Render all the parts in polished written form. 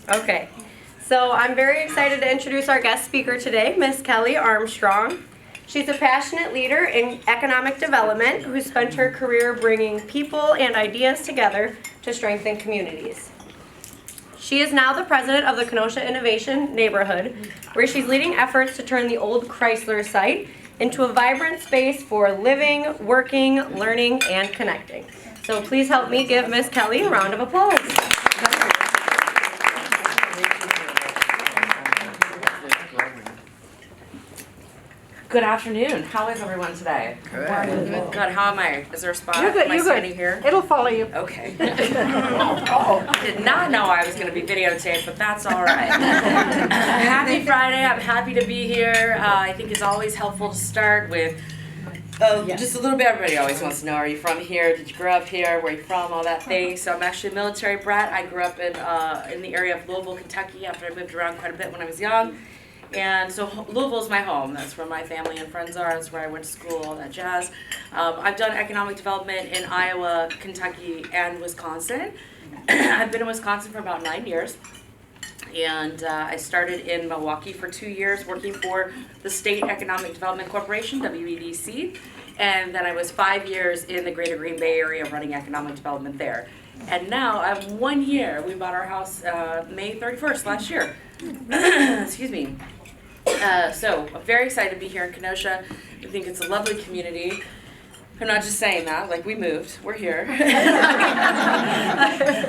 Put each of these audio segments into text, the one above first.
Okay, so I'm very excited to introduce our guest speaker today, Miss Kelly Armstrong. She's a passionate leader in economic development who spent her career bringing people and ideas together to strengthen communities. She is now the president of the Kenosha Innovation Neighborhood, where she's leading efforts to turn the old Chrysler site into a vibrant space for living, working, learning, and connecting. So please help me give Miss Kelly a round of applause. Good afternoon. How is everyone today? Good. Good. How am I? Is there a spot? You're good. Am I You're standing good. here? It'll follow you. Okay. I did not know I was going to be videotaped, but that's all right. Happy Friday. I'm happy to be here. I think it's always helpful to start with just a little bit. Everybody always wants to know, are you from here? Did you grow up here? Where are you from? All that thing. So I'm actually a military brat. I grew up in the area of Louisville, Kentucky after I moved around quite a bit when I was young. And so Louisville's my home. That's where my family and friends are. That's where I went to school, all that jazz. I've done economic development in Iowa, Kentucky, and Wisconsin. I've been in Wisconsin for about 9 years. And I started in Milwaukee for 2 years working for the State Economic Development Corporation, WEDC. And then I was 5 years in the greater Green Bay area running economic development there. And now I have 1 year. We bought our house May 31st last year. Excuse me. So I'm very excited to be here in Kenosha. I think it's a lovely community. I'm not just saying that, like we moved, we're here.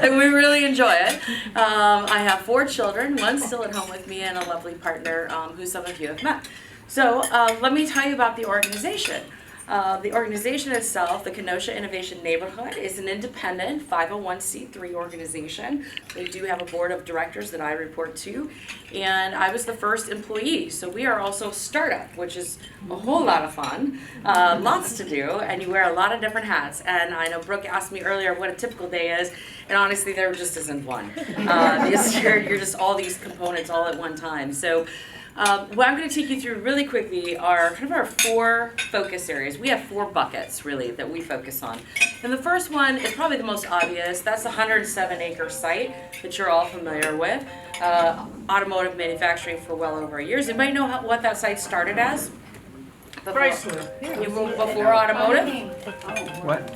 And we really enjoy it. I have 4 children, one's still at home with me, and a lovely partner who some of you have met. So let me tell you about the organization. The organization itself, the Kenosha Innovation Neighborhood, is an independent 501c3 organization. They do have a board of directors that I report to, and I was the first employee. So we are also a startup, which is a whole lot of fun, lots to do, and you wear a lot of different hats. And I know Brooke asked me earlier what a typical day is, and honestly, there just isn't one. You're just all these components all at one time. So. What I'm going to take you through really quickly are kind of our 4 focus areas. We have 4 buckets, really, that we focus on. And the first one is probably the most obvious. That's the 107-acre site that you're all familiar with. Automotive manufacturing for well over years. Anybody know what that site started as? Chrysler. Before automotive? What?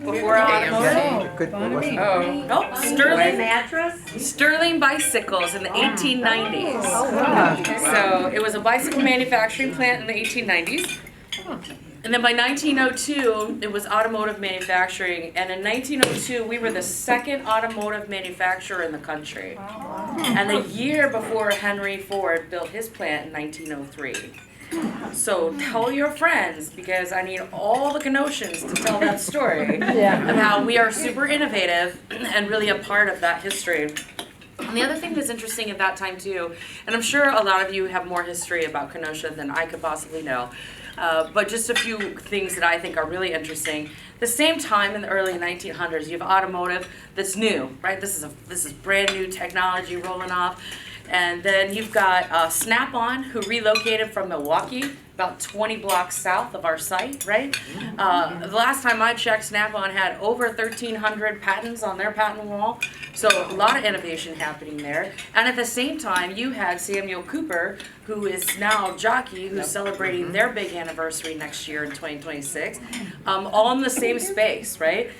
Before automotive? Good. Nope. Sterling bicycles in the 1890s. So it was a bicycle manufacturing plant in the 1890s. And then by 1902, it was automotive manufacturing. And in 1902, we were the second automotive manufacturer in the country. And the year before Henry Ford built his plant in 1903. So tell your friends, because I need all the Kenoshans to tell that story of how we are super innovative and really a part of that history. And the other thing that's interesting at that time too, and I'm sure a lot of you have more history about Kenosha than I could possibly know, but just a few things that I think are really interesting. The same time in the early 1900s, you have automotive that's new, right? This is brand new technology rolling off. And then you've got Snap-on, who relocated from Milwaukee, about 20 blocks south of our site, right? The last time I checked, Snap-on had over 1,300 patents on their patent wall. So a lot of innovation happening there. And at the same time, you had Samuel Cooper, who is now Jockey, who's celebrating their big anniversary next year in 2026, all in the same space, right?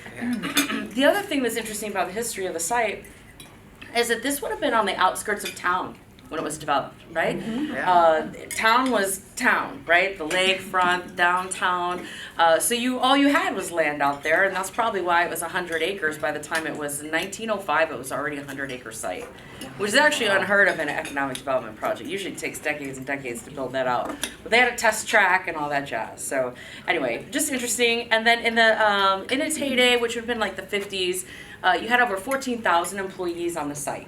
The other thing that's interesting about the history of the site is that this would have been on the outskirts of town when it was developed, right? Town was town, right? The lakefront, downtown. So all you had was land out there, and that's probably why it was 100 acres by the time it was in 1905. It was already a 100-acre site, which is actually unheard of in an economic development project. Usually it takes decades and decades to build that out. But they had a test track and all that jazz. So anyway, just interesting. And then in its heyday, which would have been like the 50s, you had over 14,000 employees on the site.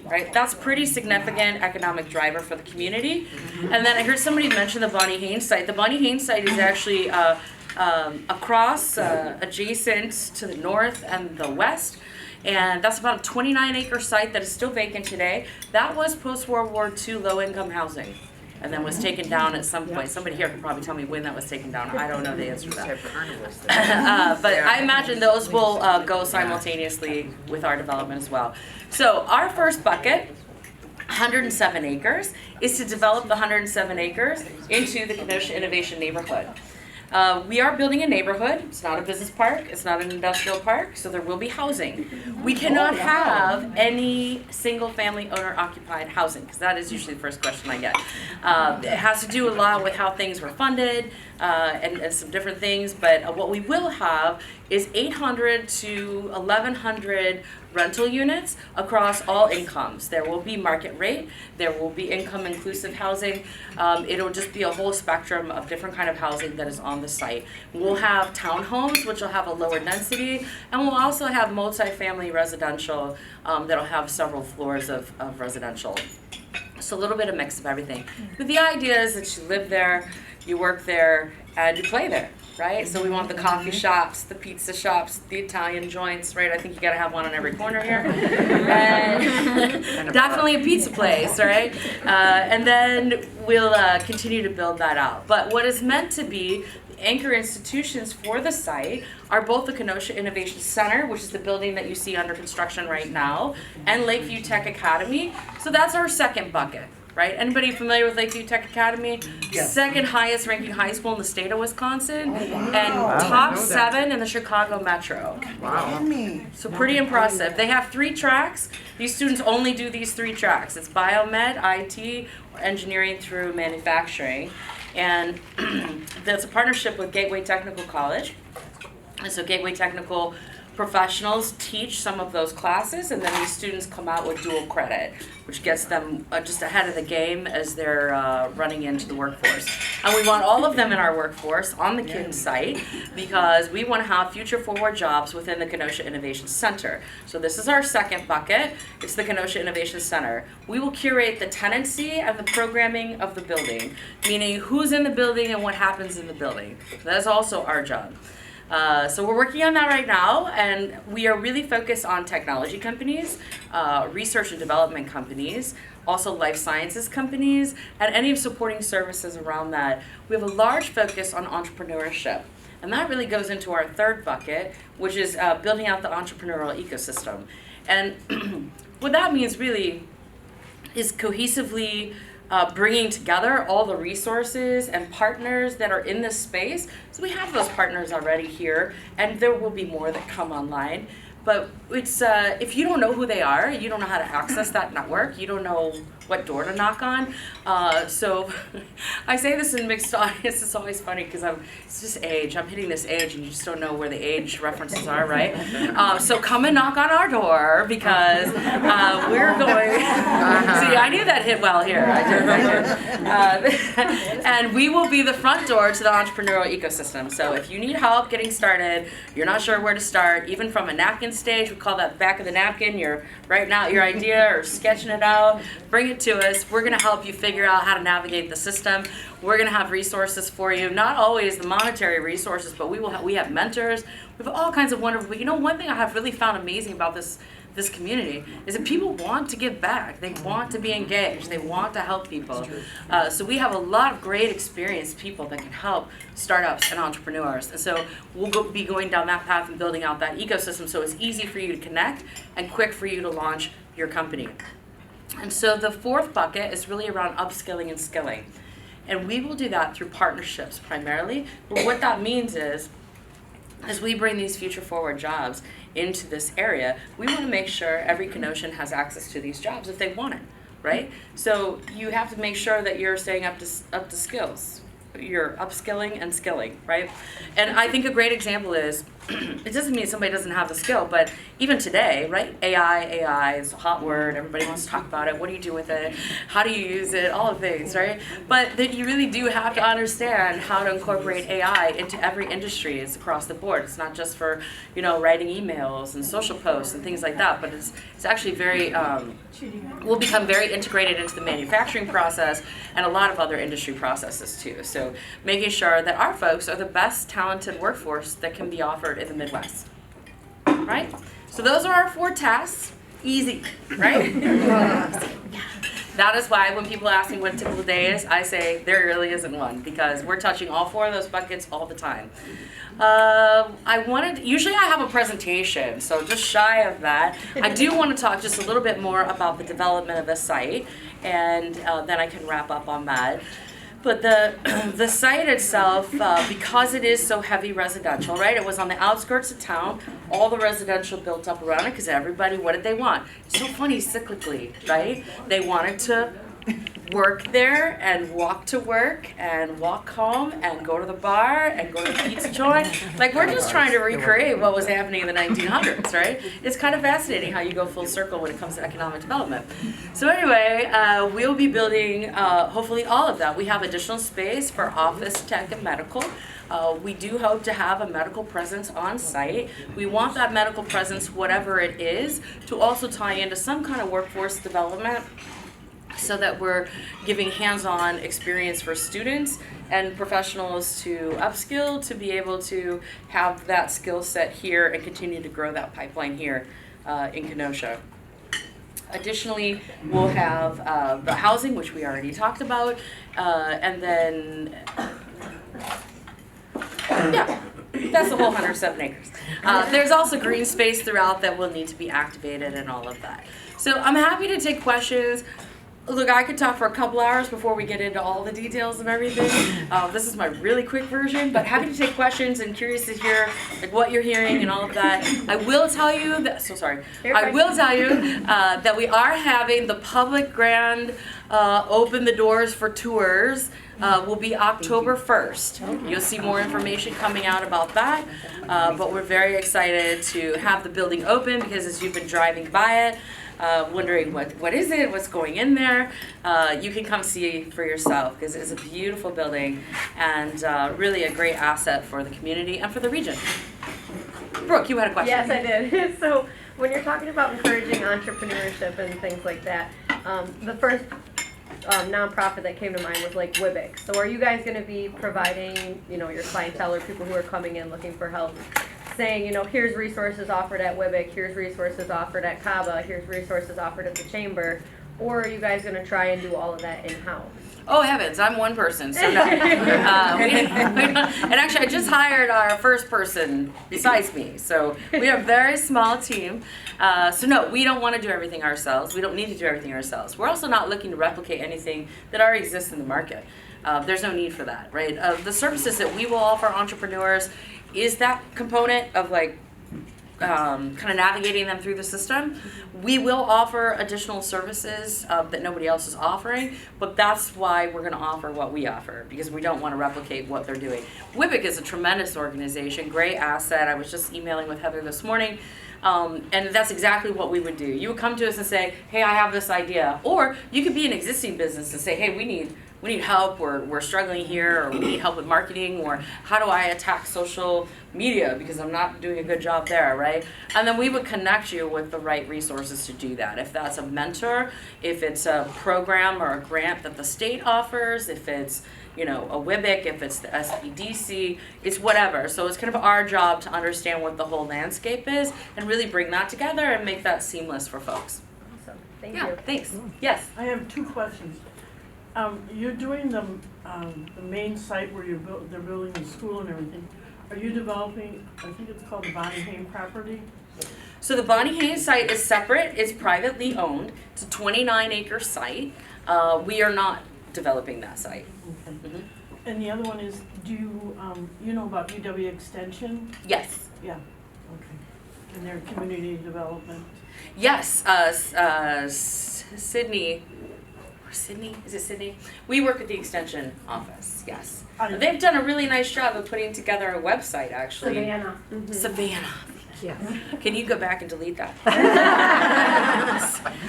Right, that's pretty significant economic driver for the community. And then I heard somebody mention the Bonnie Haynes site. The Bonnie Haynes site is actually across, adjacent to the north and the west. And that's about a 29-acre site that is still vacant today. That was post-World War II low-income housing. and then was taken down at some point. Somebody here can probably tell me when that was taken down. I don't know the answer to that. But I imagine those will go simultaneously with our development as well. So our first bucket, 107 acres, is to develop the 107 acres into the Kenosha Innovation Neighborhood. We are building a neighborhood. It's not a business park. It's not an industrial park, so there will be housing. We cannot have any single-family owner-occupied housing, because that is usually the first question I get. It has to do a lot with how things were funded and some different things, but what we will have is 800 to 1,100 rental units across all incomes. There will be market rate, there will be income inclusive housing. It'll just be a whole spectrum of different kind of housing that is on the site. We'll have townhomes, which will have a lower density, and we'll also have multifamily residential that'll have several floors of residential. So a little bit of mix of everything. But the idea is that you live there, you work there, and you play there, right? So we want the coffee shops, the pizza shops, the Italian joints, right? I think you gotta have one on every corner here. And definitely a pizza place, right? And then we'll continue to build that out. But what is meant to be the anchor institutions for the site are both the Kenosha Innovation Center, which is the building that you see under construction right now, and Lakeview Tech Academy. So that's our second bucket. Right? Anybody familiar with Lakeview Tech Academy? Yes. Second highest ranking high school in the state of Wisconsin, and top 7 in the Chicago Metro. Wow. So pretty impressive. They have 3 tracks. These students only do these 3 tracks. It's biomed, IT, or engineering through manufacturing. And that's a partnership with Gateway Technical College. And so Gateway Technical professionals teach some of those classes, and then these students come out with dual credit, which gets them just ahead of the game as they're running into the workforce. And we want all of them in our workforce on the KIN site because we want to have future forward jobs within the Kenosha Innovation Center. So this is our second bucket. It's the Kenosha Innovation Center. We will curate the tenancy and the programming of the building, meaning who's in the building and what happens in the building. That is also our job. So we're working on that right now, and we are really focused on technology companies, research and development companies, also life sciences companies, and any supporting services around that. We have a large focus on entrepreneurship, and that really goes into our third bucket, which is building out the entrepreneurial ecosystem. And what that means really is cohesively bringing together all the resources and partners that are in this space. So we have those partners already here, and there will be more that come online. But it's if you don't know who they are, you don't know how to access that network, you don't know what door to knock on. So I say this in mixed audience, it's always funny because it's just age. I'm hitting this age and you just don't know where the age references are, right? So come and knock on our door because we're going, see, I knew that hit well here. I did. And we will be the front door to the entrepreneurial ecosystem. So if you need help getting started, you're not sure where to start, even from a napkin stage, we call that back of the napkin, you're writing out your idea or sketching it out, bring it to us. We're going to help you figure out how to navigate the system. We're going to have resources for you, not always the monetary resources, but we have mentors. We have all kinds of wonderful, but you know, one thing I have really found amazing about this community is that people want to give back. They want to be engaged. They want to help people. So we have a lot of great experienced people that can help startups and entrepreneurs. And so we'll be going down that path and building out that ecosystem so it's easy for you to connect and quick for you to launch your company. And so the fourth bucket is really around upskilling and skilling. And we will do that through partnerships primarily. But what that means is, as we bring these future forward jobs into this area, we want to make sure every Kenoshan has access to these jobs if they want it, right? So you have to make sure that you're staying up to skills. You're upskilling and skilling, right? And I think a great example is, it doesn't mean somebody doesn't have the skill, but even today, right? AI is a hot word. Everybody wants to talk about it. What do you do with it? How do you use it? All of things, right? But that you really do have to understand how to incorporate AI into every industry. It's across the board. It's not just for, writing emails and social posts and things like that, but it's actually very, will become very integrated into the manufacturing process and a lot of other industry processes too. So making sure that our folks are the best talented workforce that can be offered in the Midwest, right? So those are our 4 tasks. Easy, right? That is why when people ask me what a typical day is, I say there really isn't one, because we're touching all 4 of those buckets all the time. Usually I have a presentation, so just shy of that. I do want to talk just a little bit more about the development of the site, and then I can wrap up on that. But the site itself, because it is so heavy residential, right? It was on the outskirts of town, all the residential built up around it, because everybody, what did they want? It's so funny, cyclically, right? They wanted to work there and walk to work and walk home and go to the bar and go to the pizza joint. Like, we're just trying to recreate what was happening in the 1900s, right? It's kind of fascinating how you go full circle when it comes to economic development. So anyway, we'll be building hopefully all of that. We have additional space for office, tech, and medical. We do hope to have a medical presence on site. We want that medical presence, whatever it is, to also tie into some kind of workforce development, so that we're giving hands-on experience for students and professionals to upskill, to be able to have that skill set here and continue to grow that pipeline here in Kenosha. Additionally, we'll have the housing, which we already talked about, and then, yeah, that's the whole 107 acres. There's also green space throughout that will need to be activated and all of that. So I'm happy to take questions. Look, I could talk for a couple hours before we get into all the details of everything. This is my really quick version, but happy to take questions and curious to hear like what you're hearing and all of that. I will tell you that, that we are having the public grand open the doors for tours. Will be October 1st. You'll see more information coming out about that, but we're very excited to have the building open, because as you've been driving by it, wondering what is it, what's going in there, you can come see for yourself, because it's a beautiful building and really a great asset for the community and for the region. Brooke, you had a question. Yes, I did. So when you're talking about encouraging entrepreneurship and things like that, the first nonprofit that came to mind was like WIBIC. So are you guys going to be providing, your clientele or people who are coming in looking for help, saying, here's resources offered at WIBIC, here's resources offered at CABA, here's resources offered at the chamber, or are you guys going to try and do all of that in-house? Oh heavens, I'm one person, so no. And actually I just hired our first person besides me, so we are a very small team. So no, we don't want to do everything ourselves. We don't need to do everything ourselves. We're also not looking to replicate anything that already exists in the market. There's no need for that, right? The services that we will offer entrepreneurs is that component of like kind of navigating them through the system. We will offer additional services that nobody else is offering, but that's why we're going to offer what we offer, because we don't want to replicate what they're doing. WIBIC is a tremendous organization, great asset. I was just emailing with Heather this morning, and that's exactly what we would do. You would come to us and say, hey, I have this idea. Or you could be an existing business and say, hey, we need help, we're struggling here, or we need help with marketing, or how do I attack social media because I'm not doing a good job there, right? And then we would connect you with the right resources to do that. If that's a mentor, if it's a program or a grant that the state offers, if it's a WIBIC, if it's the SPDC, it's whatever. So it's kind of our job to understand what the whole landscape is and really bring that together and make that seamless for folks. Awesome. Thank Yeah, you. thanks. Yes. I have 2 questions. You're doing the main site where they're building the school and everything. Are you developing, I think it's called the Bonnie Haynes property? So the Bonnie Haynes site is separate. It's privately owned. It's a 29-acre site. We are not developing that site. Okay. Mm-hmm. And the other one is, do you know about UW Extension? Yes. Yeah. Okay. And their community development. Yes. Sydney. Is it Sydney? We work at the extension office. Yes. They've done a really nice job of putting together a website, actually. Savannah. Mm-hmm. Savannah. Yeah. Can you go back and delete that?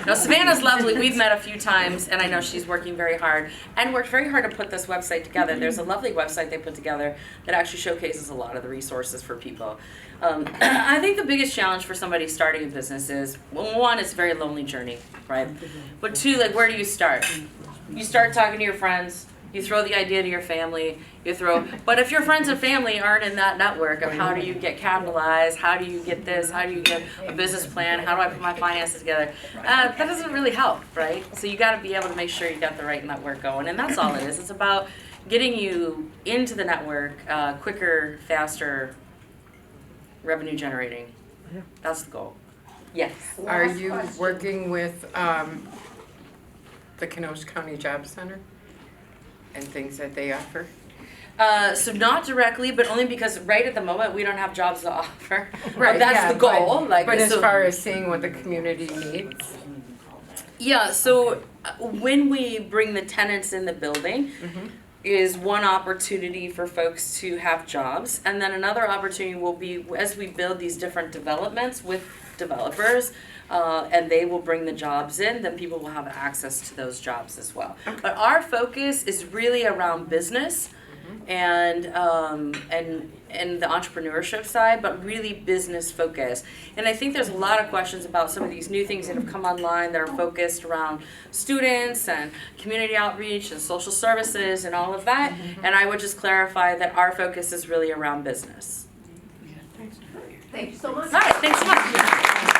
No, Savannah's lovely. We've met a few times, and I know she's working very hard and worked very hard to put this website together. There's a lovely website they put together that actually showcases a lot of the resources for people. I think the biggest challenge for somebody starting a business is, well, 1, it's a very lonely journey, right? But 2, like, where do you start? You start talking to your friends. You throw the idea to your family, but if your friends and family aren't in that network of how do you get capitalized, how do you get this, how do you get a business plan, how do I put my finances together, that doesn't really help, right? So you gotta be able to make sure you got the right network going, and that's all it is. It's about getting you into the network quicker, faster, revenue generating. That's the goal. Yes. Are you working with the Kenosha County Job Center and things that they offer? So not directly, but only because right at the moment we don't have jobs to offer. Right, That's yeah, the goal. But as far as seeing what the community needs? Yeah, so when we bring the tenants in the building, is one opportunity for folks to have jobs, and then another opportunity will be as we build these different developments with developers, and they will bring the jobs in, then people will have access to those jobs as well. Okay. But our focus is really around business and the entrepreneurship side, but really business focused. And I think there's a lot of questions about some of these new things that have come online that are focused around students and community outreach and social services and all of that. And I would just clarify that our focus is really around business. Thank you so much. All right, thanks so much.